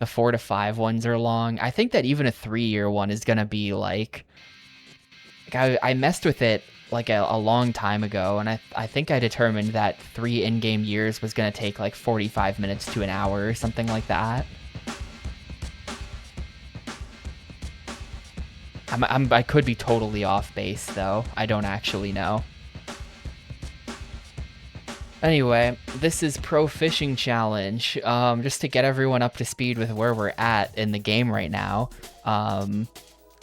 The 4 to 5 ones are long. I think that even a 3-year one is gonna be like I messed with it like a long time ago, and I think I determined that 3 in-game years was gonna take like 45 minutes to an hour or something like that. I could be totally off base though. I don't actually know. Anyway, this is Pro Fishing Challenge. Just to get everyone up to speed with where we're at in the game right now.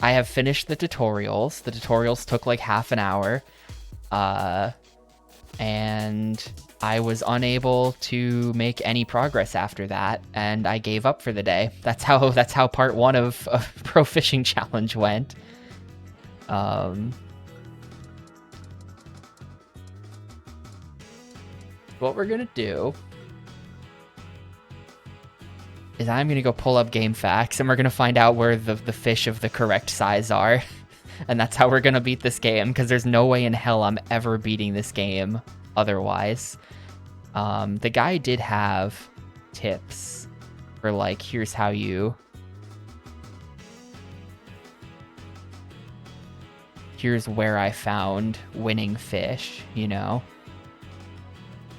I have finished the tutorials. The tutorials took like half an hour. And I was unable to make any progress after that, and I gave up for the day. That's how part 1 of Pro Fishing Challenge went. What we're gonna do is I'm gonna go pull up GameFAQs, and we're gonna find out where the fish of the correct size are. And that's how we're gonna beat this game, because there's no way in hell I'm ever beating this game otherwise. The guy did have tips for like, here's how you... Here's where I found winning fish, you know?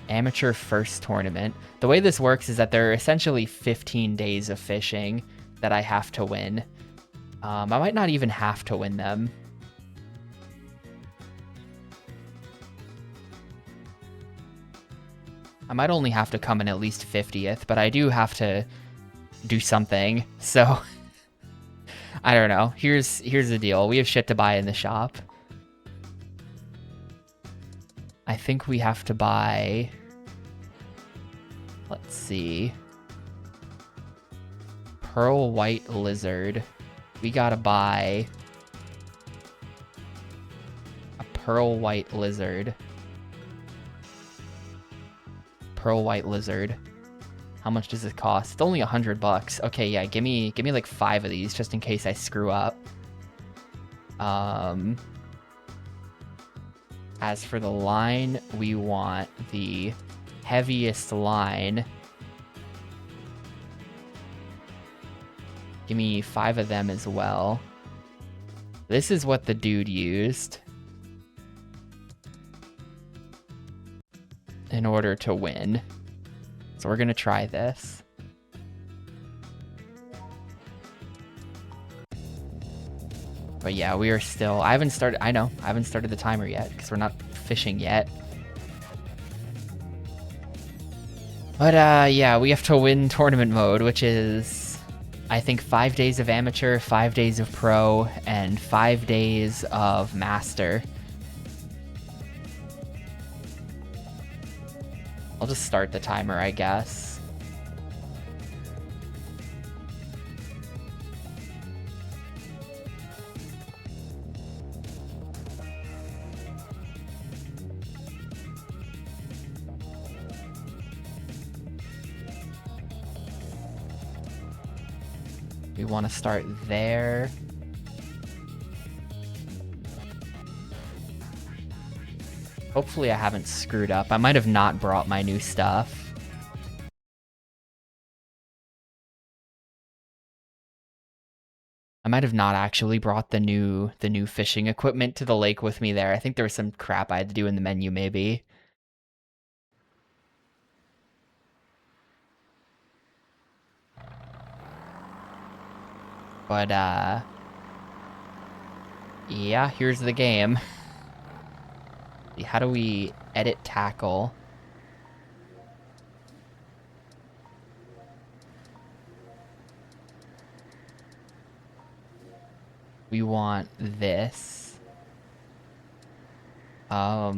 Amateur first tournament. The way this works is that there are essentially 15 days of fishing that I have to win. I might not even have to win them. I might only have to come in at least 50th, but I do have to do something, so... I don't know. Here's the deal. We have shit to buy in the shop. I think we have to buy... Let's see. Pearl white lizard. We gotta buy... a pearl white lizard. Pearl white lizard. How much does it cost? It's only $100. Okay, yeah, give me like 5 of these just in case I screw up. As for the line, we want the heaviest line. Give me 5 of them as well. This is what the dude used in order to win. So we're gonna try this. But yeah, we are still... I haven't started the timer yet because we're not fishing yet. But yeah, we have to win tournament mode, which is, I think, 5 days of amateur, 5 days of pro, and 5 days of master. I'll just start the timer, I guess. We want to start there. Hopefully I haven't screwed up. I might have not brought my new stuff. I might have not actually brought the new fishing equipment to the lake with me there. I think there was some crap I had to do in the menu, maybe. But, yeah, here's the game. How do we edit tackle? We want this. I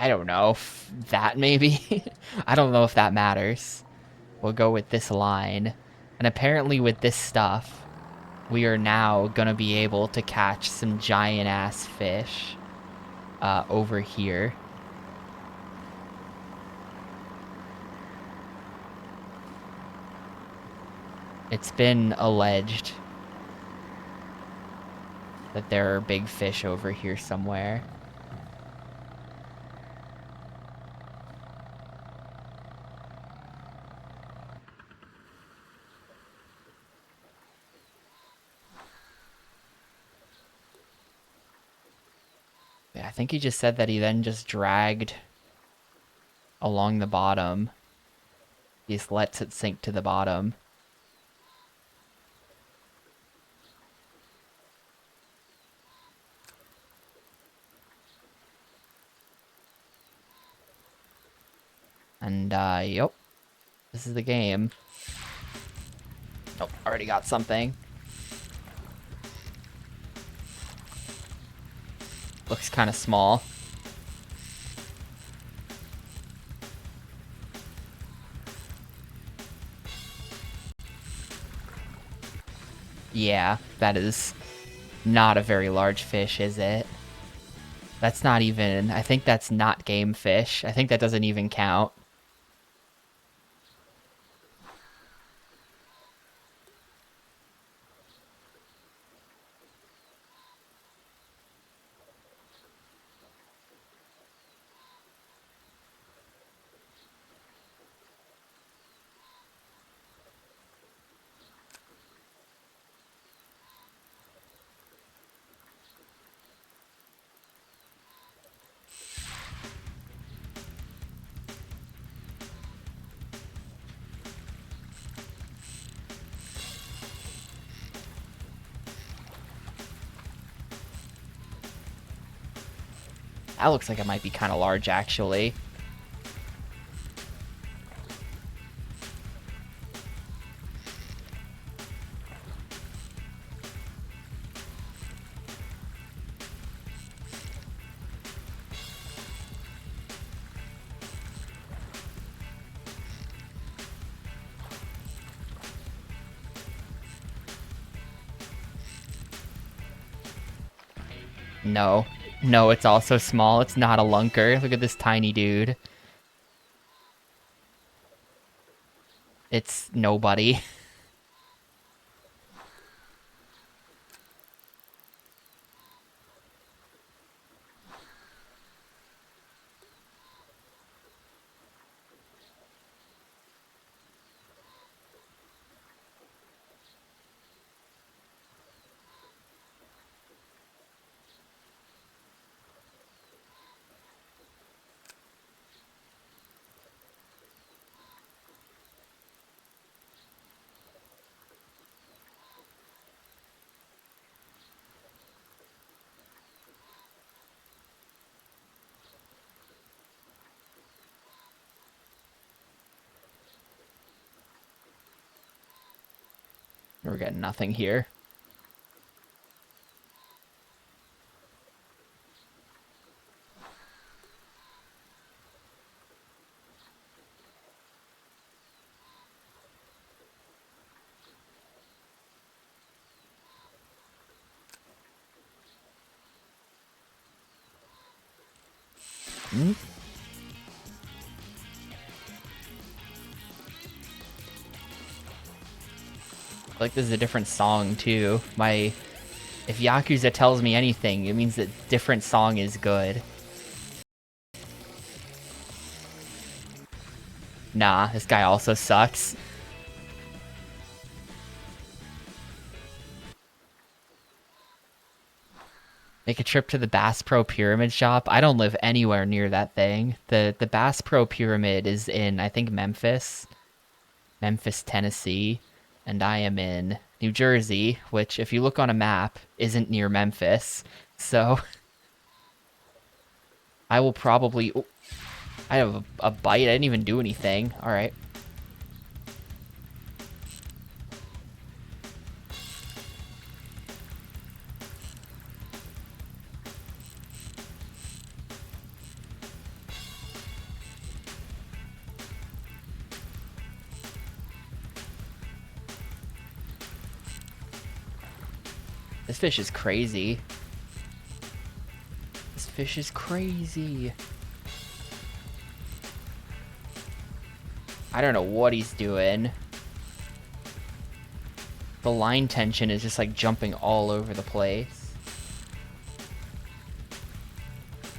don't know. That maybe? I don't know if that matters. We'll go with this line. And apparently with this stuff, we are now gonna be able to catch some giant-ass fish over here. It's been alleged that there are big fish over here somewhere. I think he just said that he then just dragged along the bottom. He just lets it sink to the bottom. And, yep. This is the game. Oh, already got something. Looks kind of small. Yeah, that is not a very large fish, is it? That's not even... I think that's not game fish. I think that doesn't even count. That looks like it might be kind of large, actually. No. No, it's also small. It's not a lunker. Look at this tiny dude. It's nobody. We're getting nothing here. Hmm? Like this is a different song too. If Yakuza tells me anything, it means that different song is good. Nah, this guy also sucks. Make a trip to the Bass Pro Pyramid shop. I don't live anywhere near that thing. The Bass Pro Pyramid is in, I think, Memphis, Tennessee, and I am in New Jersey, which, if you look on a map, isn't near Memphis. So I will probably... Oh, I have a bite. I didn't even do anything. All right. This fish is crazy. This fish is crazy. I don't know what he's doing. The line tension is just like jumping all over the place.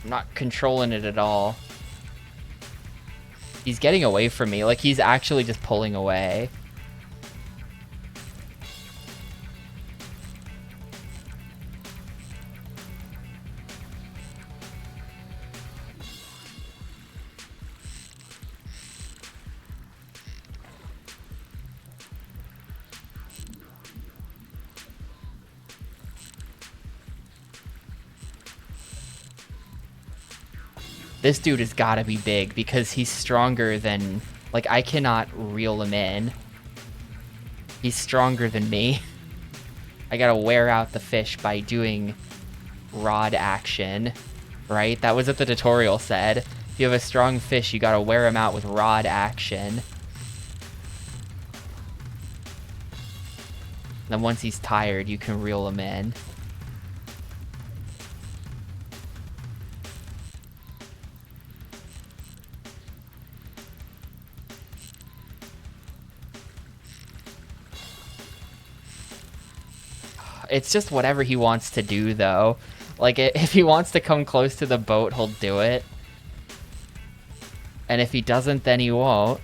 I'm not controlling it at all. He's getting away from me. Like, he's actually just pulling away. This dude has got to be big because he's stronger than... Like, I cannot reel him in. He's stronger than me. I gotta wear out the fish by doing rod action, right? That was what the tutorial said. If you have a strong fish, you gotta wear him out with rod action. Then once he's tired, you can reel him in. It's just whatever he wants to do, though. Like, if he wants to come close to the boat, he'll do it. And if he doesn't, then he won't.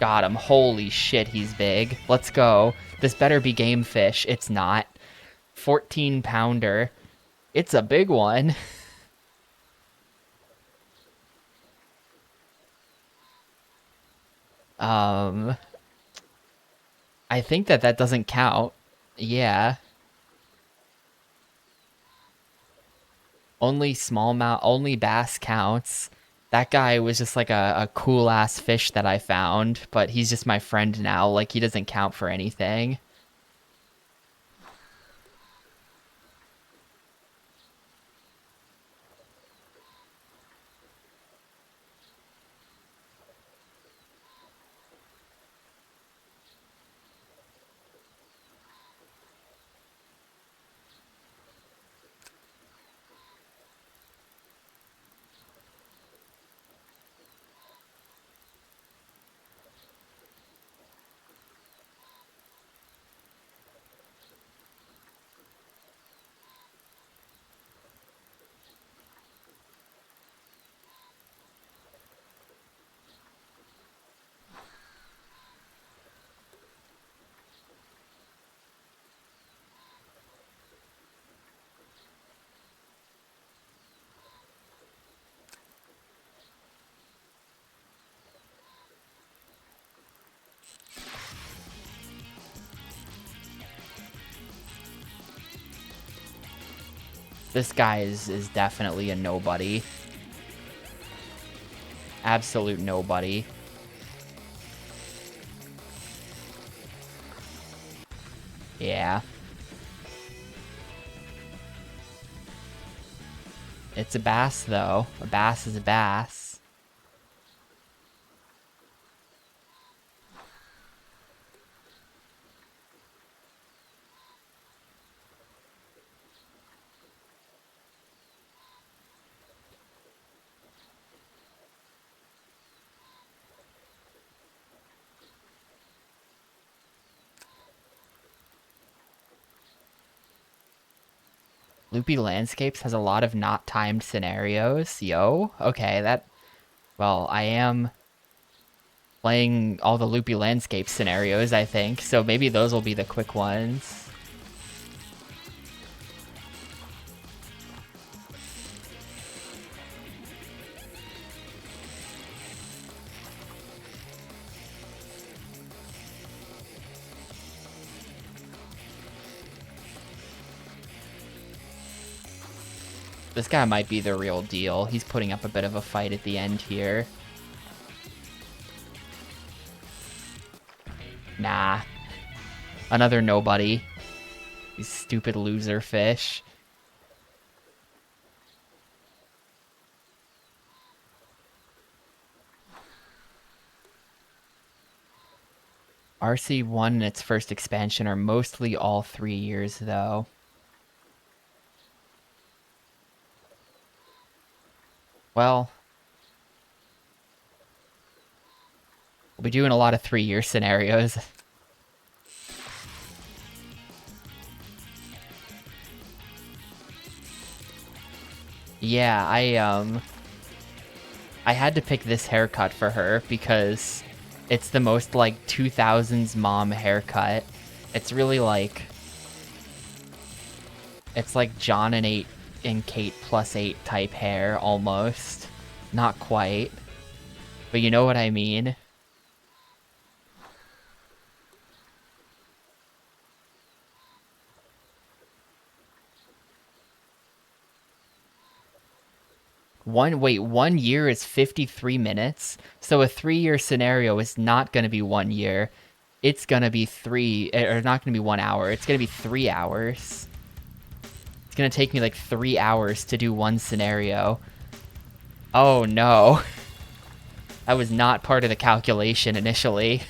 Got him. Holy shit, he's big. Let's go. This better be game fish. It's not. 14-pounder. It's a big one. I think that doesn't count. Yeah. Only smallmouth, only bass counts. That guy was just like a cool-ass fish that I found, but he's just my friend now. Like, he doesn't count for anything. This guy is definitely a nobody. Absolute nobody. Yeah. It's a bass, though. A bass is a bass. Loopy Landscapes has a lot of not timed scenarios. Yo, okay, that... Well, I am playing all the Loopy Landscape scenarios, I think, so maybe those will be the quick ones. This guy might be the real deal. He's putting up a bit of a fight at the end here. Nah. Another nobody. These stupid loser fish. RC1 and its first expansion are mostly all 3 years, though. Well, we'll be doing a lot of 3-year scenarios. Yeah, I had to pick this haircut for her because it's the most, like, 2000s mom haircut. It's really, like... It's like John and Kate +8 type hair, almost. Not quite. But you know what I mean? One year is 53 minutes? So a 3-year scenario is not going to be 1 year. It's going to be not going to be 1 hour. It's going to be 3 hours. It's going to take me like 3 hours to do one scenario. Oh no. That was not part of the calculation initially.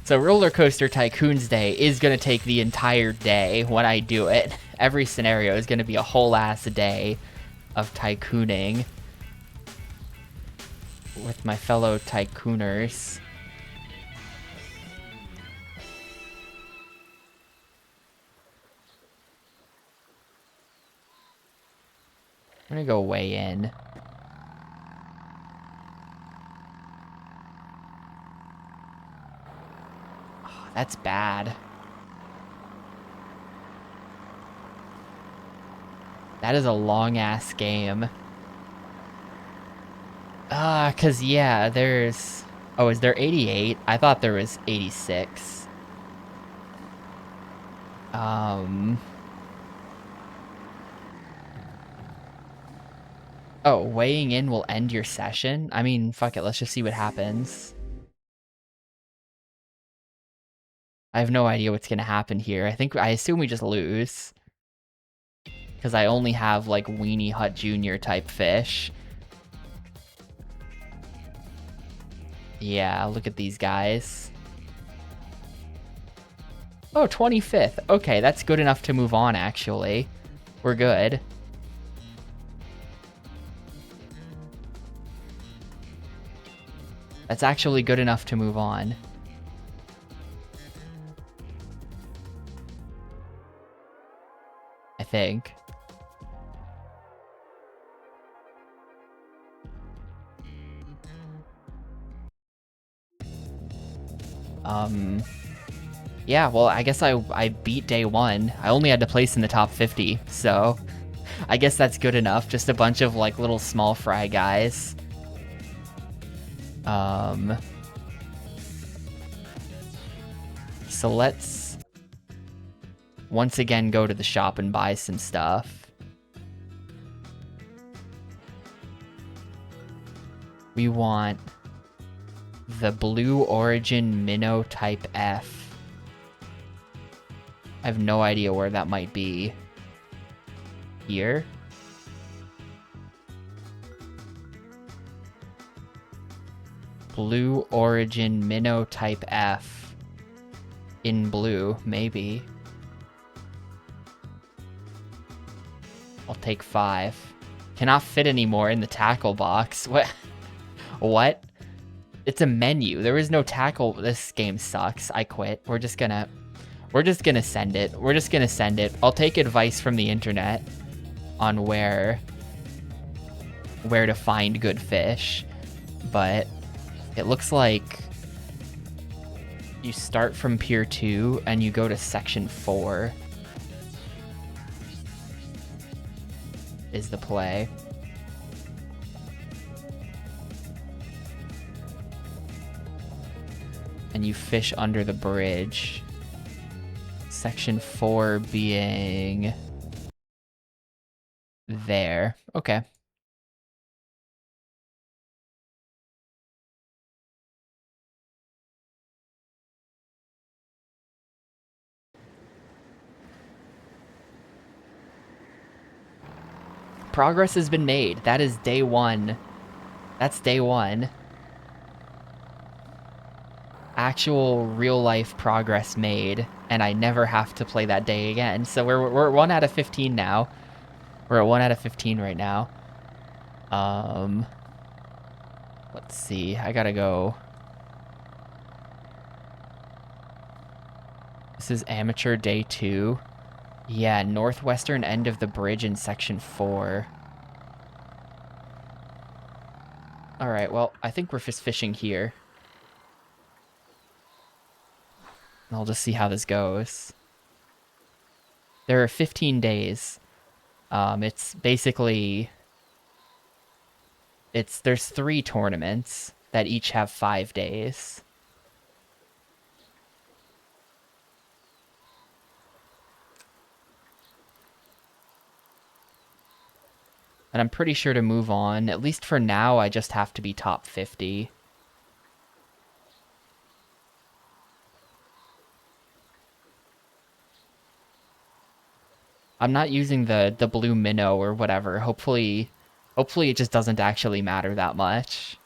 So Roller Coaster Tycoon's Day is going to take the entire day when I do it. Every scenario is going to be a whole ass day of tycooning with my fellow tycooners. I'm gonna go weigh in. Oh, that's bad. That is a long-ass game. Cause yeah, there's... Oh, is there 88? I thought there was 86. Oh, weighing in will end your session? I mean, fuck it, let's just see what happens. I have no idea what's gonna happen here. I assume we just lose. Because I only have, like, Weenie Hut Jr. type fish. Yeah, look at these guys. Oh, 25th. Okay, that's good enough to move on, actually. We're good. That's actually good enough to move on. I think. Yeah, well, I guess I beat day one. I only had to place in the top 50, so I guess that's good enough. Just a bunch of, like, little small fry guys. So let's once again go to the shop and buy some stuff. We want the Blue Origin Minnow Type F. I have no idea where that might be. Here? Blue Origin Minnow Type F. In blue, maybe. I'll take 5. Cannot fit anymore in the tackle box. What? What? It's a menu. There is no tackle. This game sucks. I quit. We're just gonna send it. We're just gonna send it. I'll take advice from the internet on where to find good fish, but it looks like you start from Pier 2 and you go to Section 4 is the play. And you fish under the bridge. Section 4 being there. Okay. Progress has been made. That is day 1. That's day 1. Actual real-life progress made, and I never have to play that day again. So we're 1 out of 15 now. We're at 1 out of 15 right now. Let's see. I gotta go. This is amateur day 2. Yeah, northwestern end of the bridge in Section 4. Alright, well, I think we're just fishing here. I'll just see how this goes. There are 15 days. It's basically there's 3 tournaments that each have 5 days. And I'm pretty sure to move on, at least for now, I just have to be top 50. I'm not using the blue minnow or whatever. Hopefully it just doesn't actually matter that much.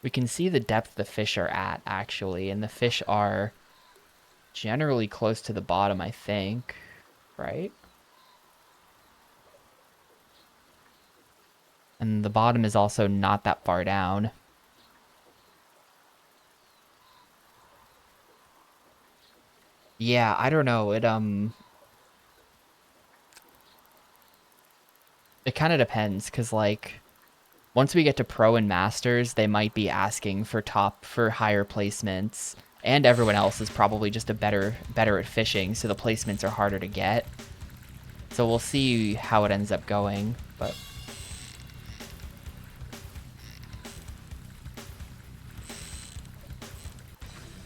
We can see the depth the fish are at, actually, and the fish are generally close to the bottom, I think, right? And the bottom is also not that far down. Yeah, I don't know. It kind of depends, because, like, once we get to Pro and Masters, they might be asking for higher placements, and everyone else is probably just better at fishing, so the placements are harder to get. So we'll see how it ends up going, but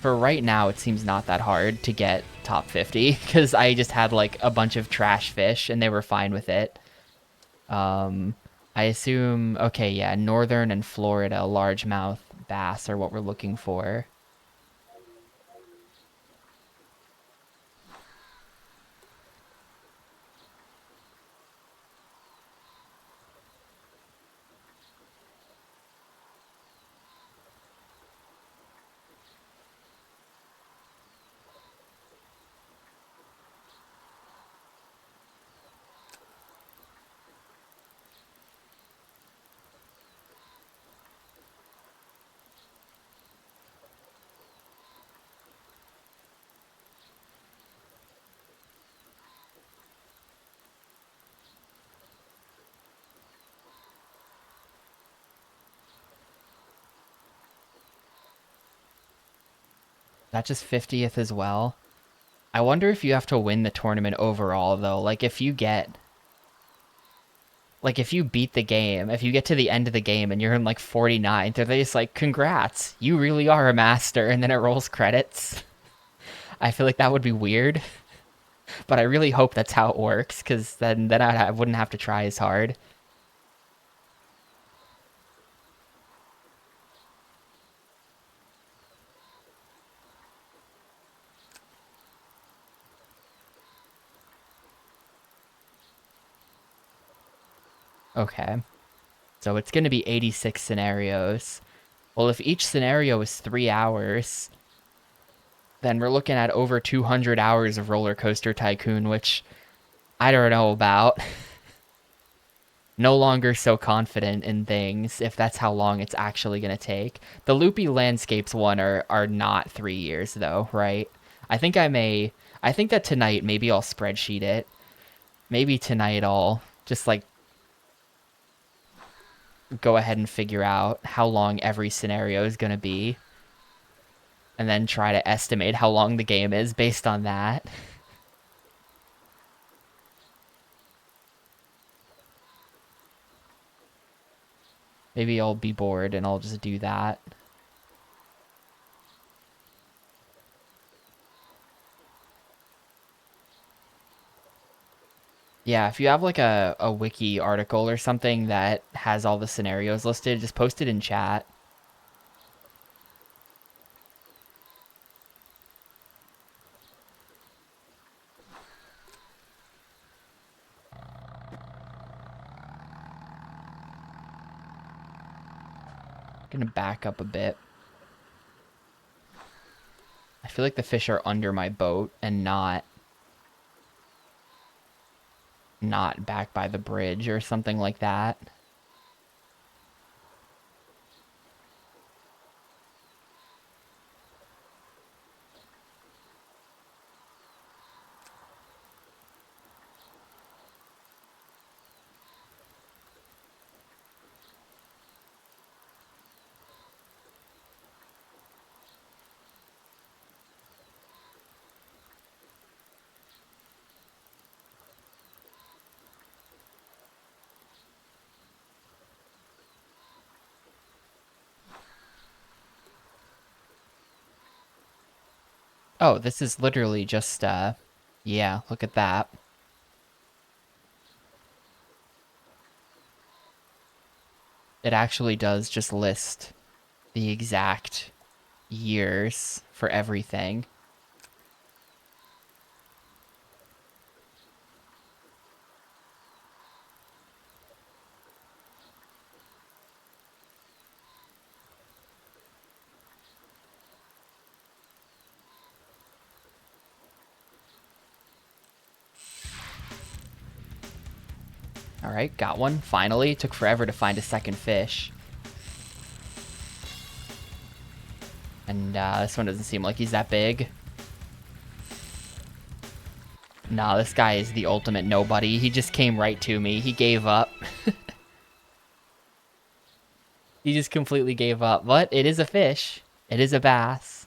for right now, it seems not that hard to get top 50, because I just had, like, a bunch of trash fish, and they were fine with it. I assume, okay, yeah, Northern and Florida largemouth bass are what we're looking for. That just 50th as well. I wonder if you have to win the tournament overall, though. Like, if you get... Like, if you beat the game, if you get to the end of the game and you're in, like, 49th, are they just like, congrats, you really are a master, and then it rolls credits? I feel like that would be weird. But I really hope that's how it works, because then I wouldn't have to try as hard. Okay. So it's going to be 86 scenarios. Well, if each scenario is 3 hours, then we're looking at over 200 hours of Roller Coaster Tycoon, which I don't know about. No longer so confident in things if that's how long it's actually going to take. The Loopy Landscapes one are not 3 years, though, right? I think that tonight maybe I'll spreadsheet it. Maybe tonight I'll just, like, go ahead and figure out how long every scenario is going to be, and then try to estimate how long the game is based on that. Maybe I'll be bored and I'll just do that. Yeah, if you have, like, a wiki article or something that has all the scenarios listed, just post it in chat. Gonna back up a bit. I feel like the fish are under my boat and not back by the bridge or something like that. Oh, this is literally just, yeah, look at that. It actually does just list the exact years for everything. All right, got one. Finally. Took forever to find a second fish. And this one doesn't seem like he's that big. Nah, this guy is the ultimate nobody. He just came right to me. He gave up. He just completely gave up. But it is a fish. It is a bass.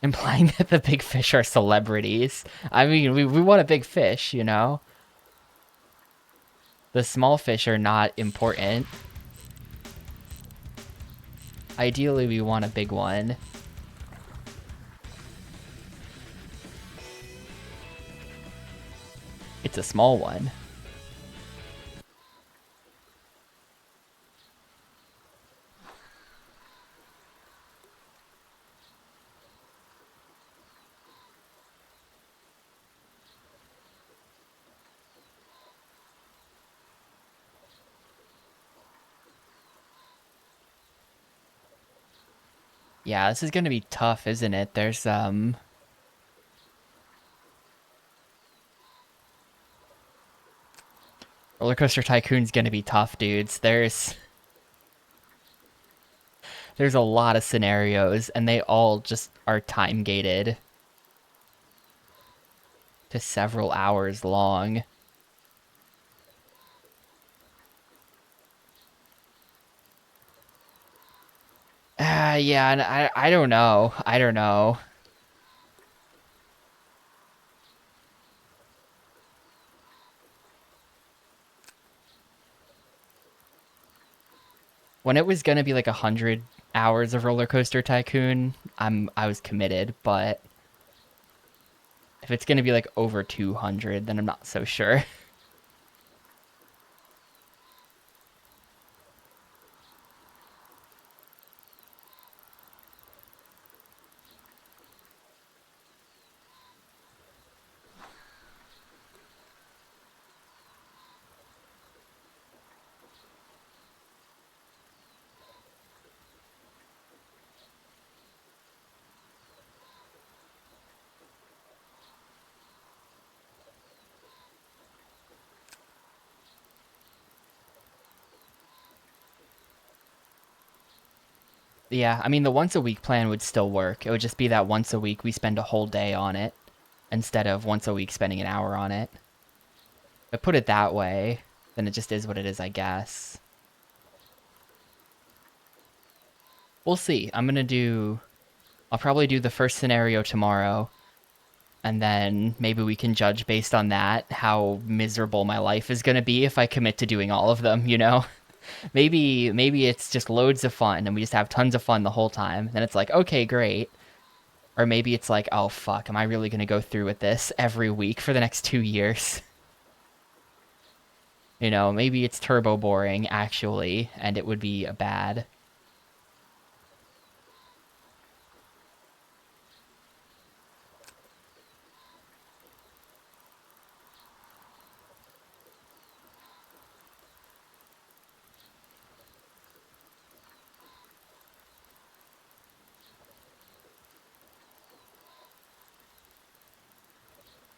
Implying that the big fish are celebrities. I mean, we want a big fish, you know? The small fish are not important. Ideally, we want a big one. It's a small one. Yeah, this is gonna be tough, isn't it? There's, Roller Coaster Tycoon's gonna be tough, dudes. There's a lot of scenarios, and they all just are time gated to several hours long. Yeah, and I don't know. I don't know. When it was gonna be like 100 hours of Roller Coaster Tycoon, I was committed, but if it's gonna be like over 200, then I'm not so sure. Yeah, I mean, the once a week plan would still work. It would just be that once a week we spend a whole day on it instead of once a week spending an hour on it. But put it that way, then it just is what it is, I guess. We'll see. I'll probably do the first scenario tomorrow, and then maybe we can judge based on that how miserable my life is going to be if I commit to doing all of them, you know? Maybe it's just loads of fun and we just have tons of fun the whole time. Then it's like, okay, great. Or maybe it's like, oh fuck, am I really going to go through with this every week for the next 2 years? You know, maybe it's turbo boring actually, and it would be bad.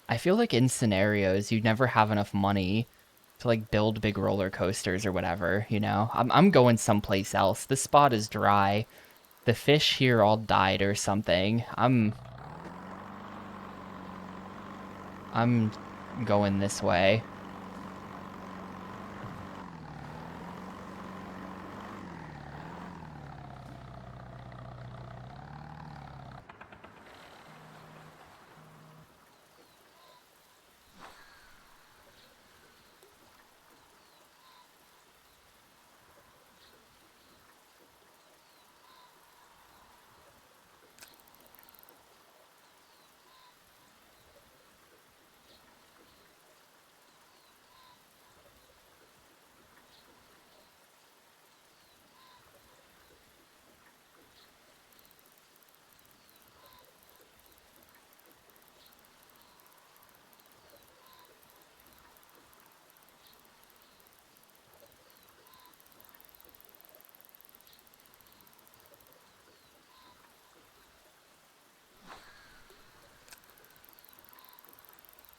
I feel like in scenarios you'd never have enough money to like build big roller coasters or whatever, you know? I'm going someplace else. This spot is dry. The fish here all died or something. I'm going this way.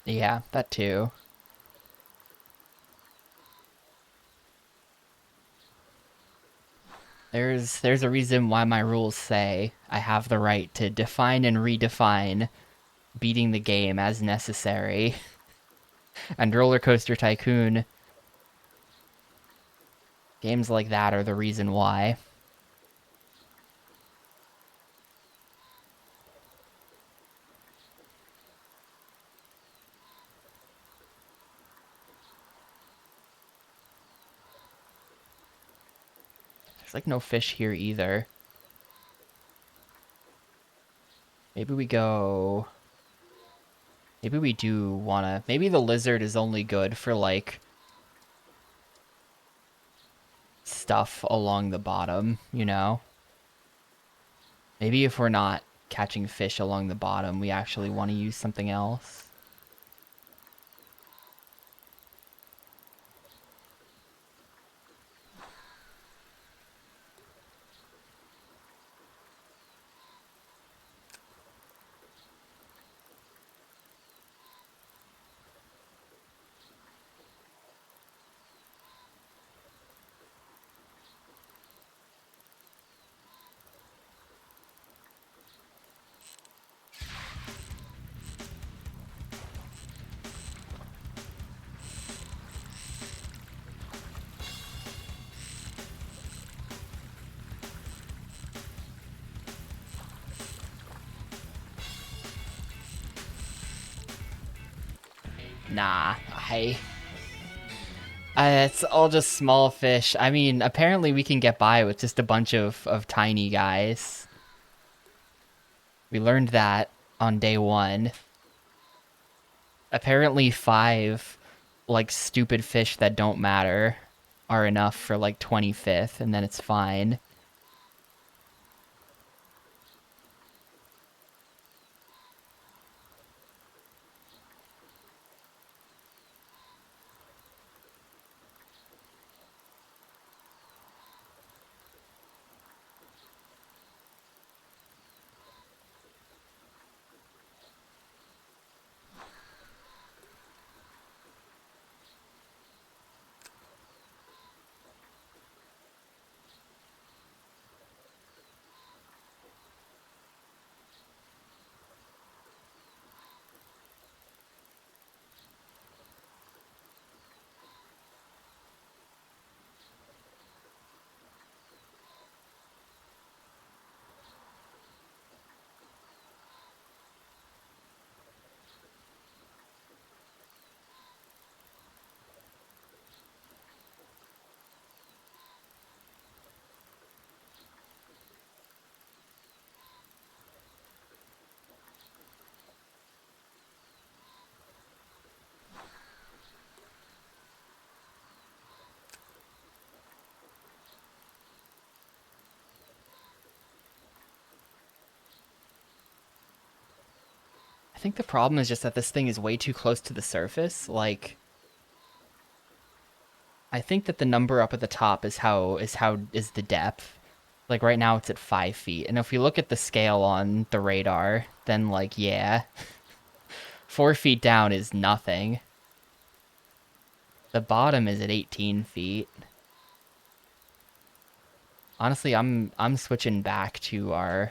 Yeah, that too. There's a reason why my rules say I have the right to define and redefine beating the game as necessary. And Roller Coaster Tycoon, games like that are the reason why. There's like no fish here either. Maybe we go... Maybe we do wanna... Maybe the lizard is only good for like stuff along the bottom, you know? Maybe if we're not catching fish along the bottom, we actually want to use something else. Nah, it's all just small fish. I mean, apparently we can get by with just a bunch of tiny guys. We learned that on day one. Apparently 5, like, stupid fish that don't matter are enough for, like, 25th, and then it's fine. I think the problem is just that this thing is way too close to the surface. Like, I think that the number up at the top is is the depth. Like right now it's at 5 feet. And if you look at the scale on the radar, then like, yeah, 4 feet down is nothing. The bottom is at 18 feet. Honestly, I'm switching back to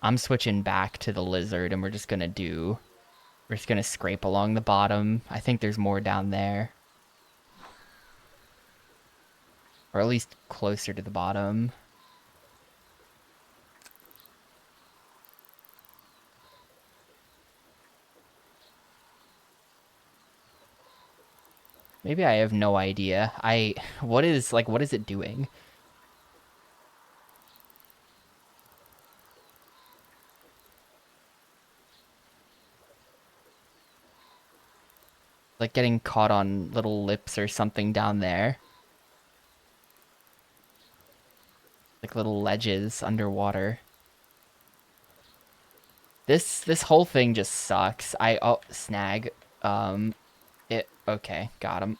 I'm switching back to the lizard, and we're just gonna scrape along the bottom. I think there's more down there. Or at least closer to the bottom. Maybe I have no idea. What is it doing? Like getting caught on little lips or something down there. Like little ledges underwater. This whole thing just sucks. Oh, snag. Okay, got him.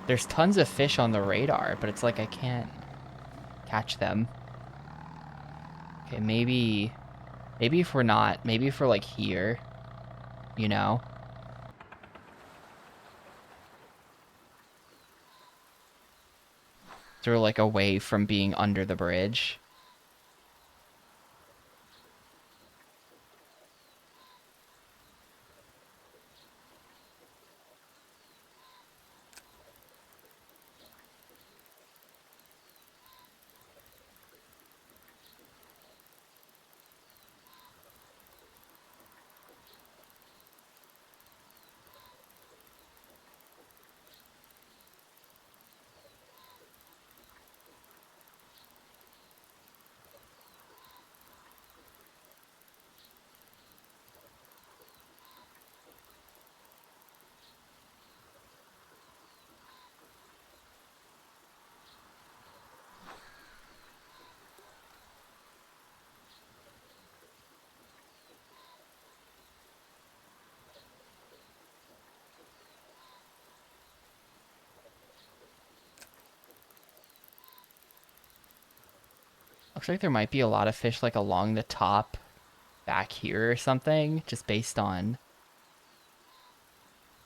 There's tons of fish on the radar, but it's like I can't catch them. Okay, maybe if we're not, maybe if we're like here, you know? So we're like away from being under the bridge. Looks like there might be a lot of fish like along the top back here or something, just based on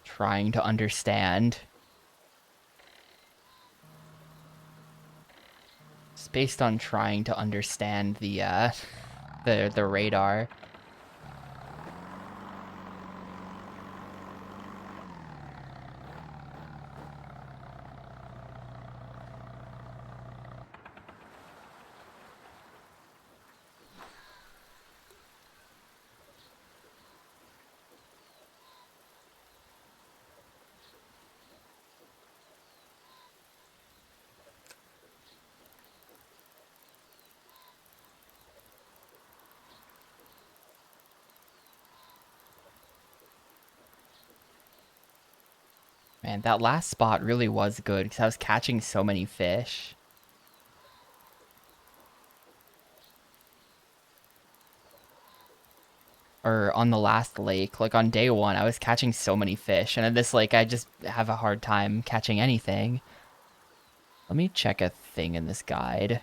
trying to understand. Just based on trying to understand the radar. Man, that last spot really was good because I was catching so many fish. Or on the last lake, like on day one, I was catching so many fish. And at this lake, I just have a hard time catching anything. Let me check a thing in this guide.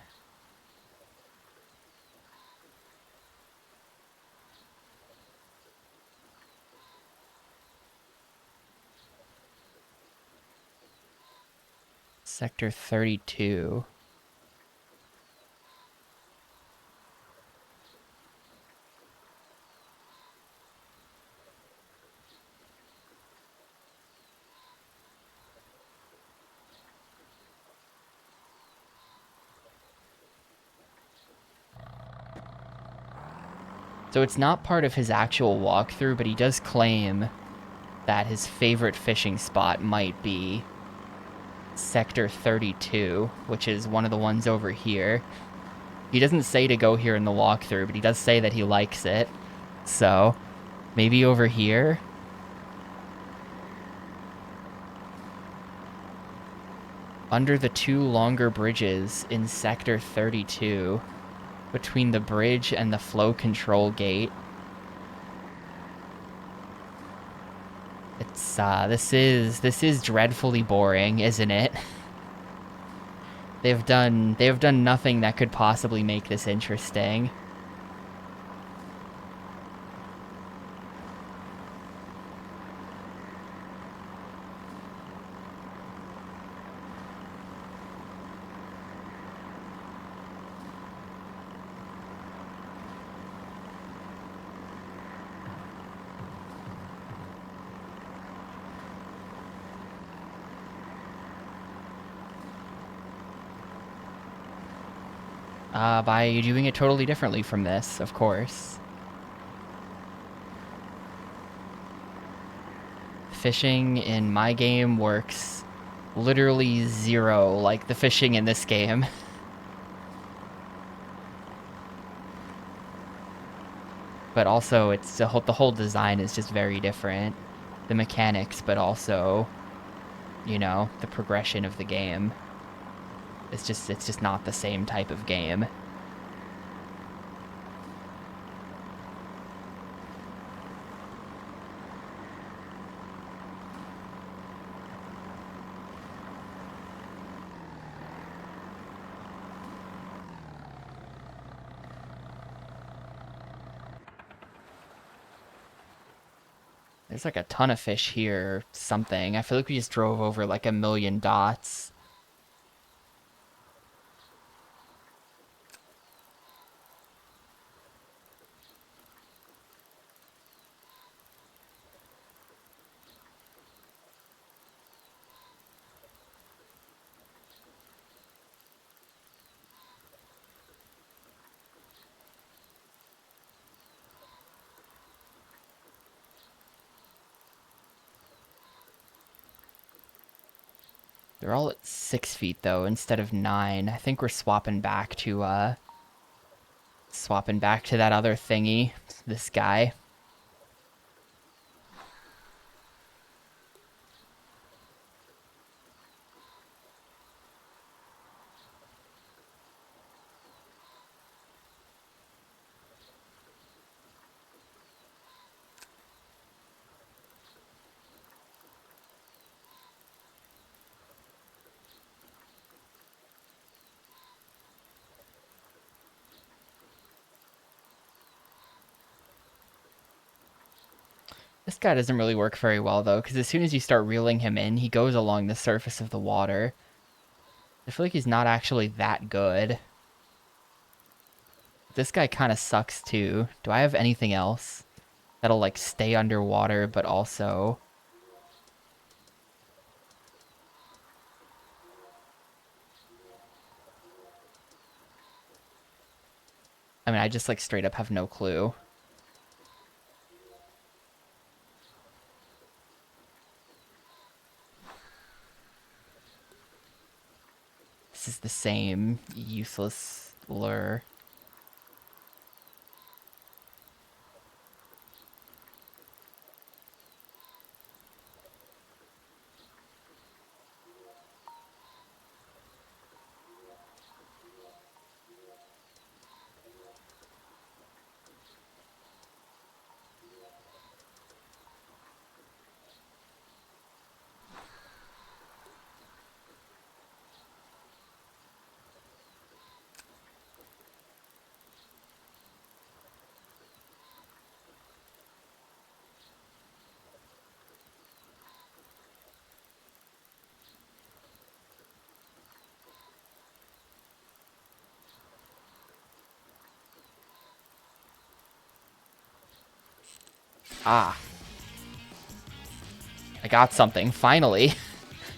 Sector 32. So it's not part of his actual walkthrough, but he does claim that his favorite fishing spot might be Sector 32, which is one of the ones over here. He doesn't say to go here in the walkthrough, but he does say that he likes it. So, maybe over here? Under the two longer bridges in Sector 32, between the bridge and the flow control gate. It's, this is dreadfully boring, isn't it? They've done nothing that could possibly make this interesting. By doing it totally differently from this, of course. Fishing in my game works literally zero like the fishing in this game. But also, it's the whole design is just very different. The mechanics, but also, you know, the progression of the game. It's just not the same type of game. There's like a ton of fish here or something. I feel like we just drove over like a million dots. They're all at 6 feet though instead of 9. I think we're swapping back to that other thingy. This guy. This guy doesn't really work very well though, because as soon as you start reeling him in, he goes along the surface of the water. I feel like he's not actually that good. This guy kind of sucks too. Do I have anything else that'll like stay underwater but also... I mean, I just like straight up have no clue. This is the same useless lure. Ah. I got something, finally. I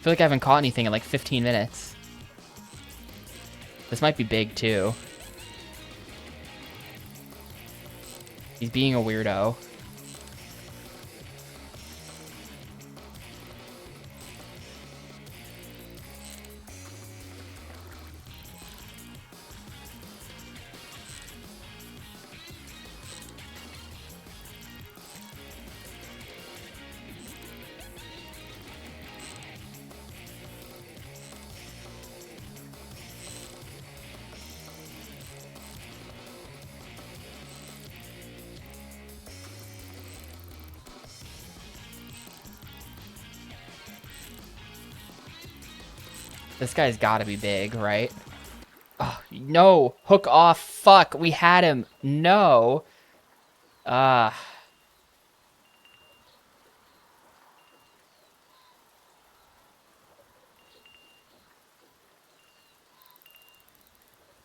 feel like I haven't caught anything in like 15 minutes. This might be big too. He's being a weirdo. This guy's gotta be big, right? Oh, no! Hook off! Fuck! We had him! No! Ah.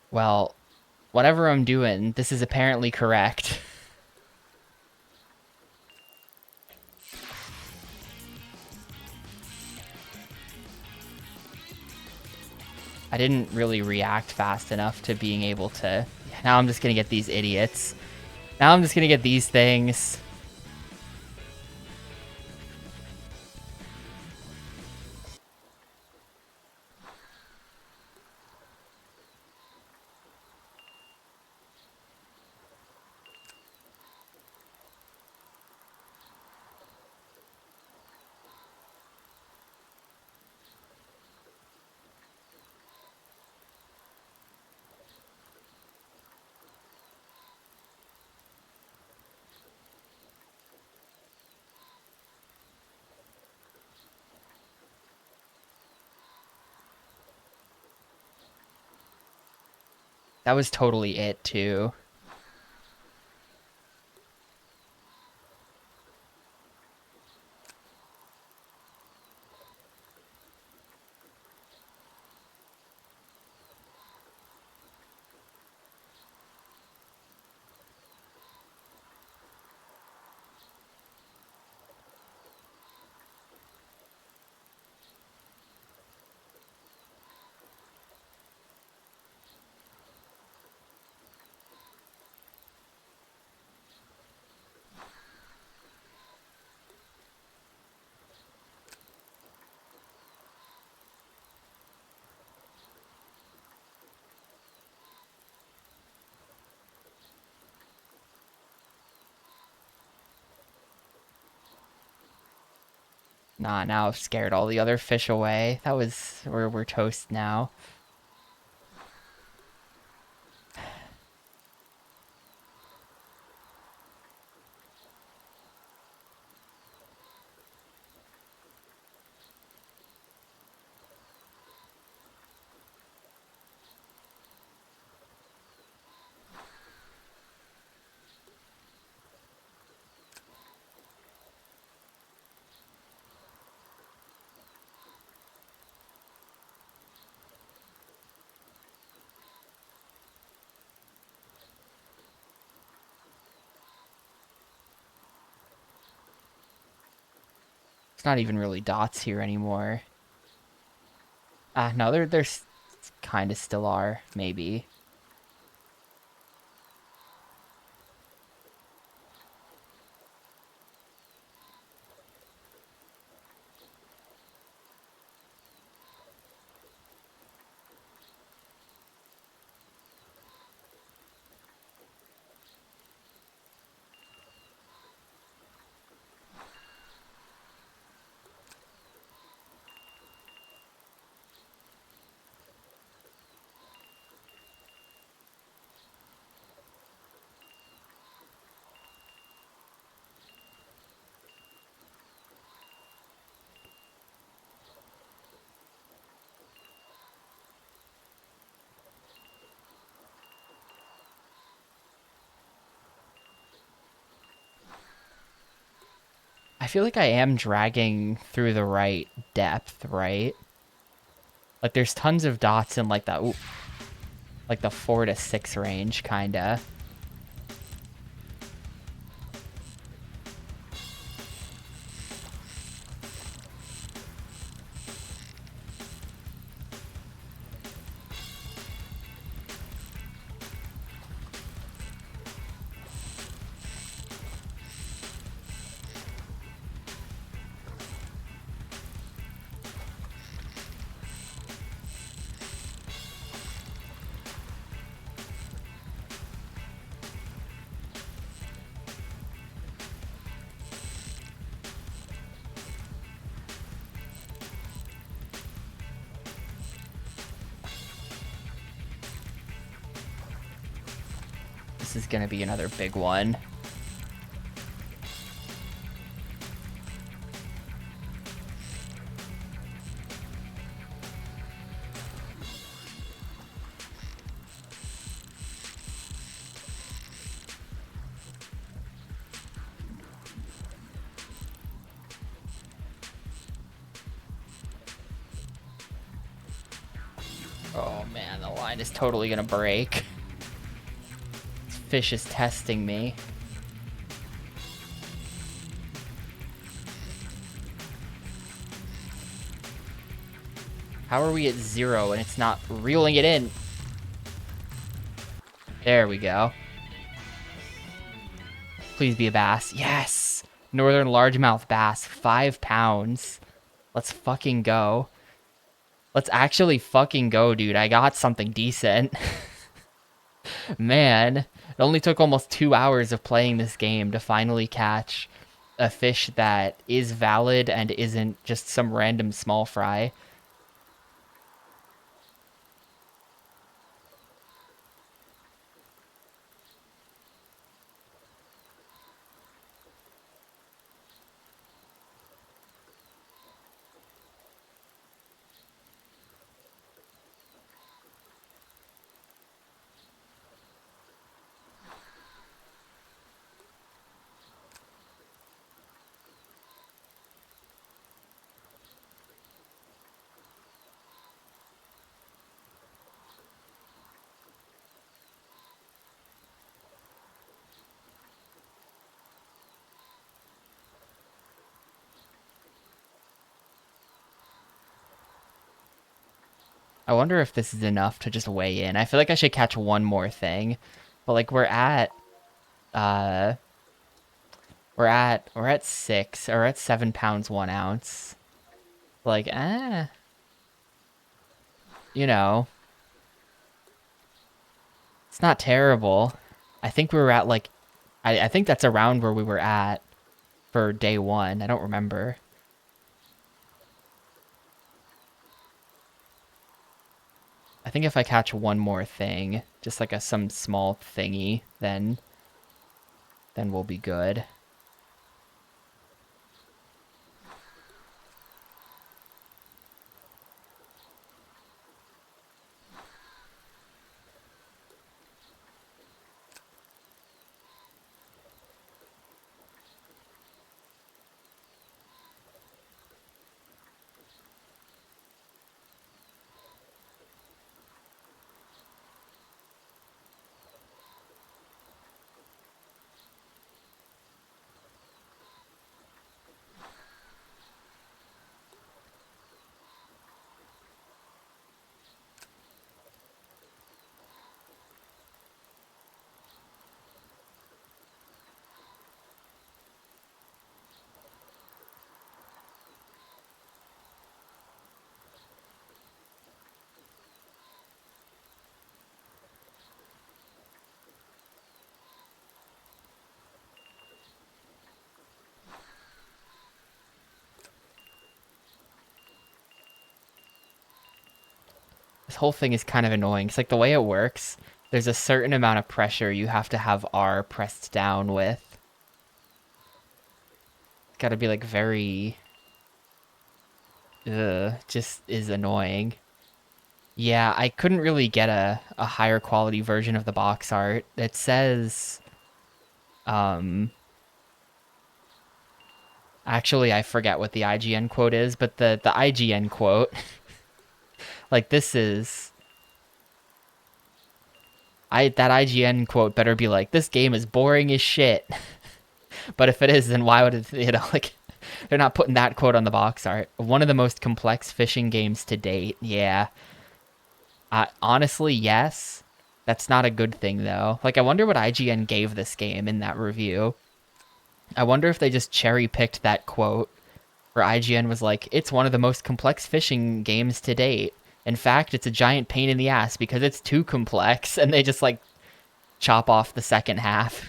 Well, whatever I'm doing, this is apparently correct. I didn't really react fast enough to being able to... Now I'm just gonna get these idiots. Now I'm just gonna get these things. That was totally it, too. Nah, now I've scared all the other fish away. That was... We're toast now. It's not even really dots here anymore. Ah, no, there's kind of still are, maybe. I feel like I am dragging through the right depth, right? Like there's tons of dots in like the like the 4 to 6 range, kinda. This is gonna be another big one. Oh man, the line is totally gonna break. This fish is testing me. How are we at 0 and it's not reeling it in? There we go. Please be a bass. Yes! Northern largemouth bass, 5 pounds. Let's fucking go. Let's actually fucking go, dude. I got something decent. Man, it only took almost 2 hours of playing this game to finally catch a fish that is valid and isn't just some random small fry. I wonder if this is enough to just weigh in. I feel like I should catch one more thing. But like uh we're at 6 or at 7 pounds 1 ounce. Like, you know, it's not terrible. I think we were at like I think that's around where we were at for day 1. I don't remember. I think if I catch one more thing, just like some small thingy, then we'll be good. This whole thing is kind of annoying. It's like the way it works, there's a certain amount of pressure you have to have R pressed down with. It's gotta be like very... just is annoying. Yeah, I couldn't really get a higher quality version of the box art. It says... Actually, I forget what the IGN quote is, but the IGN quote... like, this is... that IGN quote better be like, this game is boring as shit. But if it is, then why would it, like, they're not putting that quote on the box art. One of the most complex fishing games to date. Yeah. Honestly, yes. That's not a good thing, though. Like, I wonder what IGN gave this game in that review. I wonder if they just cherry-picked that quote, where IGN was like, it's one of the most complex fishing games to date. In fact, it's a giant pain in the ass because it's too complex, and they just, like, chop off the second half.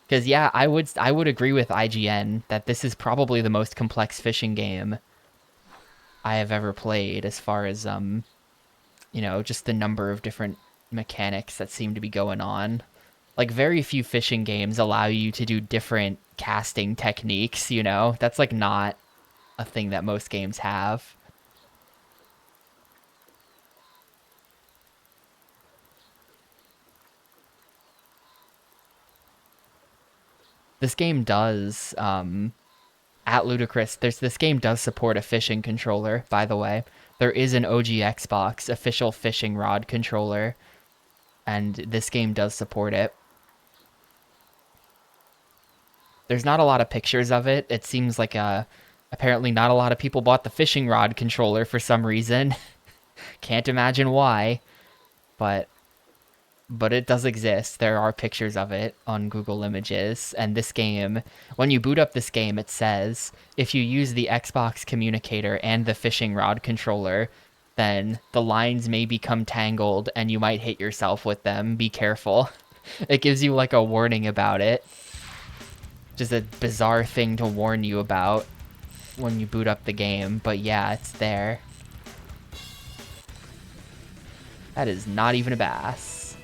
Because, yeah, I would agree with IGN that this is probably the most complex fishing game I have ever played as far as, you know, just the number of different mechanics that seem to be going on. Like, very few fishing games allow you to do different casting techniques, you know? That's, like, not a thing that most games have. This game does, at Ludicrous, this game does support a fishing controller, by the way. There is an OG Xbox official fishing rod controller, and this game does support it. There's not a lot of pictures of it. It seems like apparently not a lot of people bought the fishing rod controller for some reason. Can't imagine why, but it does exist. There are pictures of it on Google Images, and this game, when you boot up this game, it says, if you use the Xbox communicator and the fishing rod controller, then the lines may become tangled and you might hit yourself with them. Be careful. It gives you like a warning about it. Just a bizarre thing to warn you about when you boot up the game, but yeah, it's there. That is not even a bass.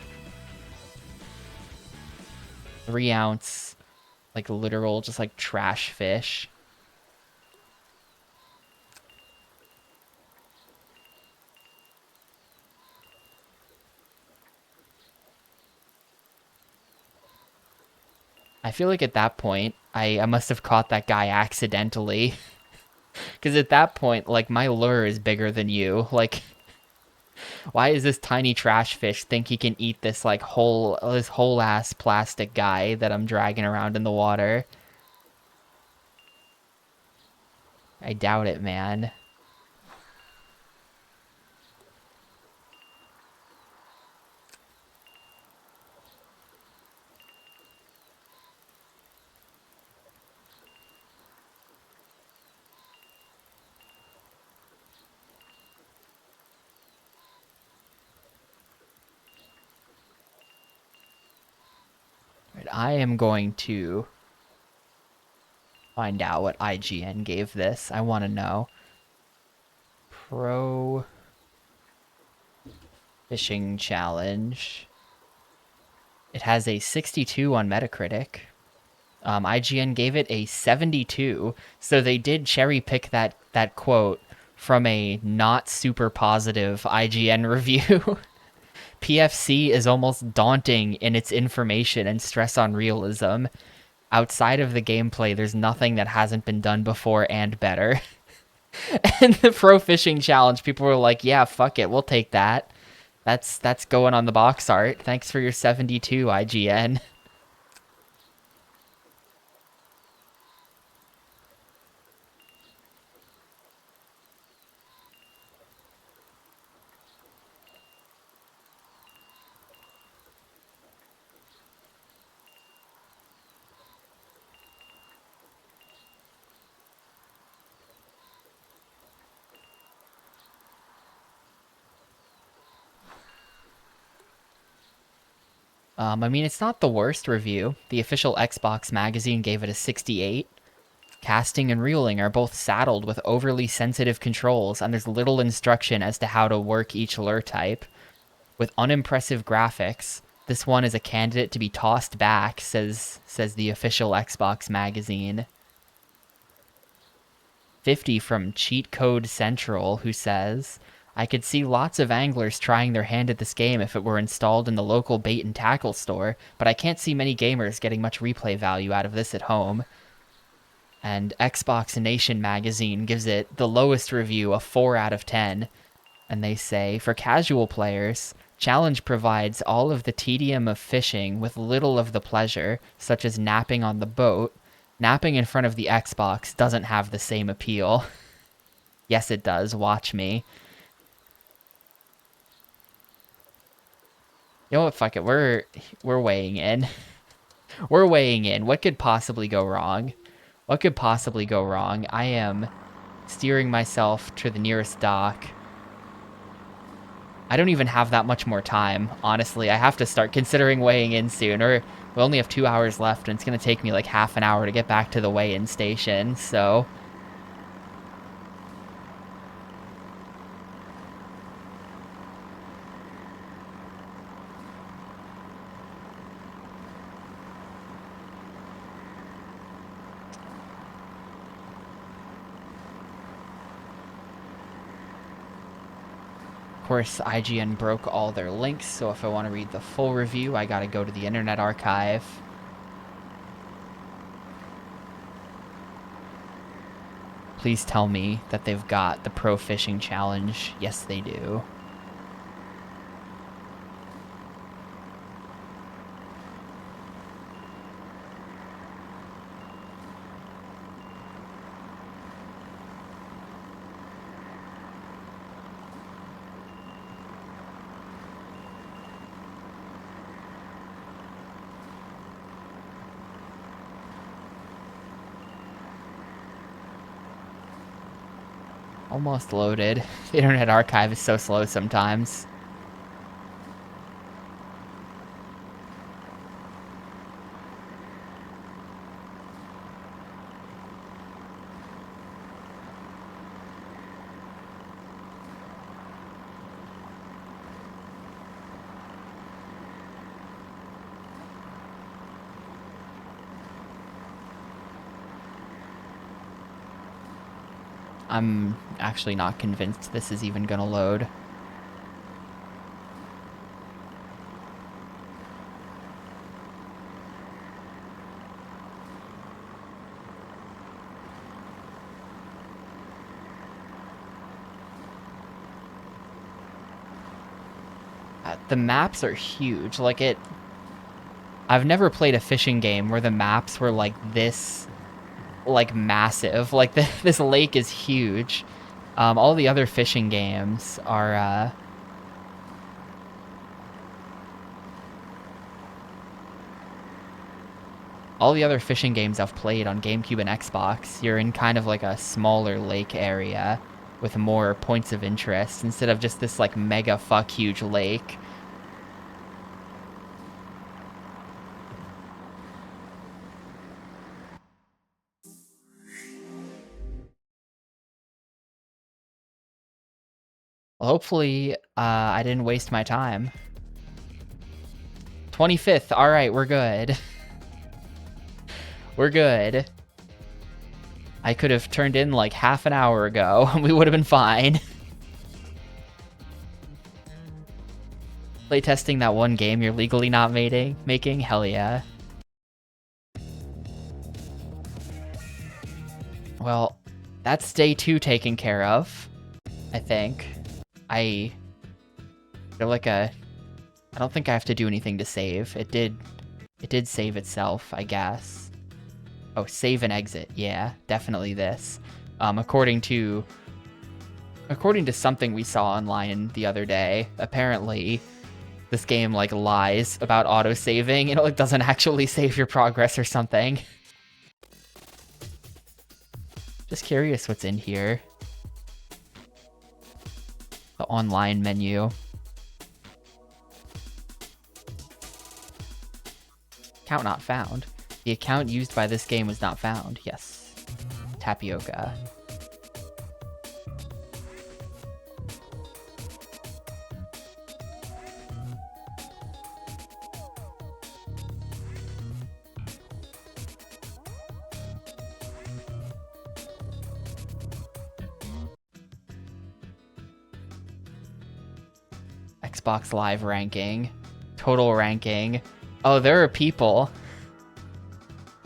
3-ounce, like literal, just like trash fish. I feel like at that point, I must have caught that guy accidentally. Because at that point, like, my lure is bigger than you. Like, why does this tiny trash fish think he can eat this, like, this whole-ass plastic guy that I'm dragging around in the water? I doubt it, man. Right, I am going to find out what IGN gave this. I want to know. Pro Fishing Challenge. It has a 62 on Metacritic. IGN gave it a 72, so they did cherry pick that quote from a not super positive IGN review. PFC is almost daunting in its information and stress on realism. Outside of the gameplay, there's nothing that hasn't been done before and better. And the Pro Fishing Challenge, people were like, yeah, fuck it, we'll take that. That's going on the box art. Thanks for your 72, IGN. I mean, it's not the worst review. The official Xbox magazine gave it a 68. Casting and reeling are both saddled with overly sensitive controls, and there's little instruction as to how to work each lure type. With unimpressive graphics, this one is a candidate to be tossed back, says the official Xbox magazine. 50 from Cheat Code Central, who says, I could see lots of anglers trying their hand at this game if it were installed in the local bait and tackle store, but I can't see many gamers getting much replay value out of this at home. And Xbox Nation magazine gives it the lowest review, a 4 out of 10. And they say, for casual players, Challenge provides all of the tedium of fishing with little of the pleasure, such as napping on the boat. Napping in front of the Xbox doesn't have the same appeal. Yes, it does. Watch me. You know what? Fuck it. We're weighing in. We're weighing in. What could possibly go wrong? What could possibly go wrong? I am steering myself to the nearest dock. I don't even have that much more time, honestly. I have to start considering weighing in soon, or we only have 2 hours left, and it's going to take me like half an hour to get back to the weigh-in station, so... Of course, IGN broke all their links, so if I want to read the full review, I gotta go to the Internet Archive. Please tell me that they've got the Pro Fishing Challenge. Yes, they do. Almost loaded. The Internet Archive is so slow sometimes. I'm actually not convinced this is even gonna load. The maps are huge. Like, I've never played a fishing game where the maps were like this, like, massive. Like, this lake is huge. All the other fishing games are, all the other fishing games I've played on GameCube and Xbox, you're in kind of like a smaller lake area with more points of interest instead of just this, like, mega fuck huge lake. Well, hopefully, I didn't waste my time. 25th. All right, we're good. We're good. I could have turned in like half an hour ago and we would have been fine. Playtesting that one game you're legally not making? Hell yeah. Well, that's day 2 taken care of, I think. I feel like I don't think I have to do anything to save. It did save itself, I guess. Oh, save and exit. Yeah, definitely this. According to something we saw online the other day, apparently this game like lies about auto-saving and it like doesn't actually save your progress or something. Just curious what's in here. The online menu. Account not found. The account used by this game was not found. Yes. Tapioca. Xbox Live ranking. Total ranking. Oh, there are people.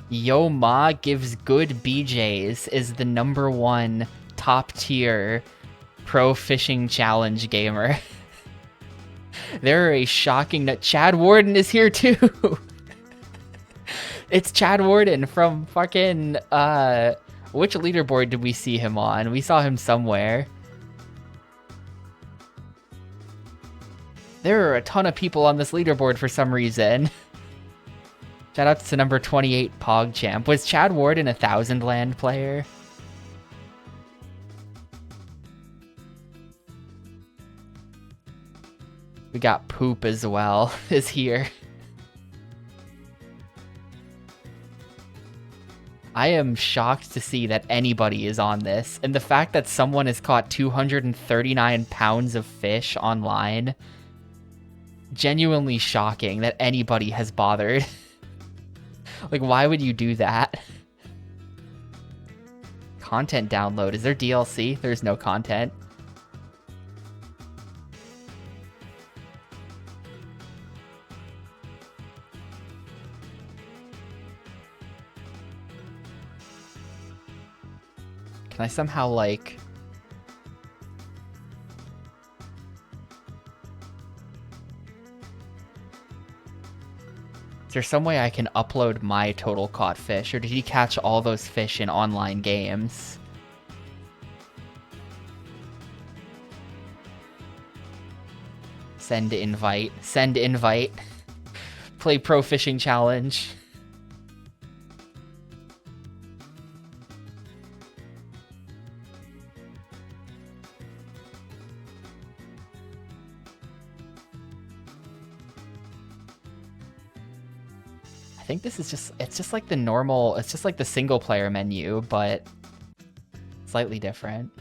Yo Ma Gives Good BJs is the #1 top tier pro fishing challenge gamer. There are a shocking Chad Warden is here too. It's Chad Warden from fucking which leaderboard did we see him on? We saw him somewhere. There are a ton of people on this leaderboard for some reason. Shout out to number 28 PogChamp. Was Chad Warden a Thousand Land player? We got Poop as well, is here. I am shocked to see that anybody is on this, and the fact that someone has caught 239 pounds of fish online, genuinely shocking that anybody has bothered. Like, why would you do that? Content download. Is there DLC? There's no content. Can I somehow, like... Is there some way I can upload my total caught fish, or did he catch all those fish in online games? Send invite. Send invite. Play Pro Fishing Challenge. I think this is just, it's just like the normal, it's just like the single player menu, but slightly different.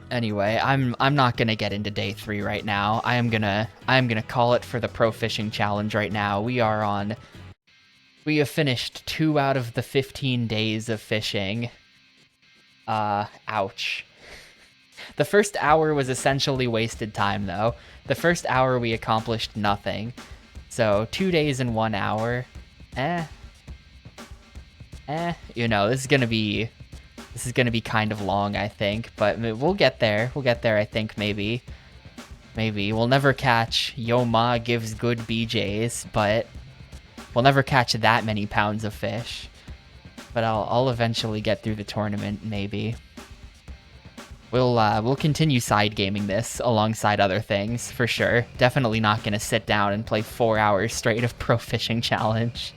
Anyway, I'm not gonna get into day 3 right now. I am gonna call it for the Pro Fishing Challenge right now. We have finished 2 out of the 15 days of fishing. Ouch. The first hour was essentially wasted time, though. The first hour we accomplished nothing. So 2 days and 1 hour. You know, this is gonna be kind of long, I think, but we'll get there. We'll get there, I think, maybe. Maybe. We'll never catch Yo Ma Gives Good BJs, but we'll never catch that many pounds of fish. But I'll eventually get through the tournament, maybe. We'll continue side gaming this alongside other things, for sure. Definitely not gonna sit down and play 4 hours straight of Pro Fishing Challenge.